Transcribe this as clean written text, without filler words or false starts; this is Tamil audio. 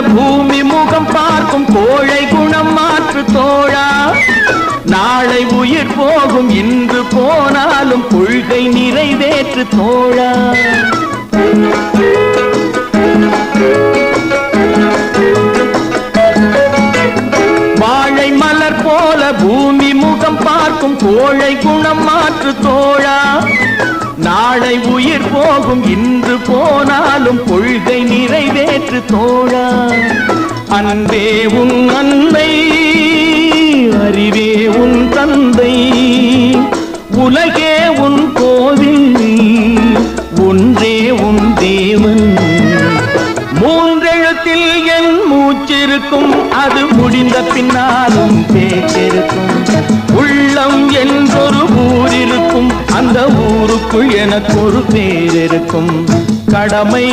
பூமி முகம் பார்க்கும் கோழை குணம் மாற்று தோழா. நாளை உயிர் போகும் இன்று போனாலும் கொள்கை நிறைவேற்று தோழா. வாழை மலர் போல பூமி முகம் பார்க்கும் கோழை குணம் மாற்று தோழா. நாளை உயிர் போகும் இன்று போனாலும் கொள்கை நிறைவேற்று தோழா. அன்பே உன் அன்னை, அறிவே உன் தந்தை, உலகே உன் கோவில், ஒன்றே உன் தேவன். மூன்றெழுத்தில் என் மூச்சிருக்கும், அது முடிந்த பின்னாலும் பேச்சிருக்கும். உள்ளம் என்றொரு ஊர் இருக்கும், அந்த ஊருக்குள் எனக்கு ஒரு பேர் இருக்கும். கடமை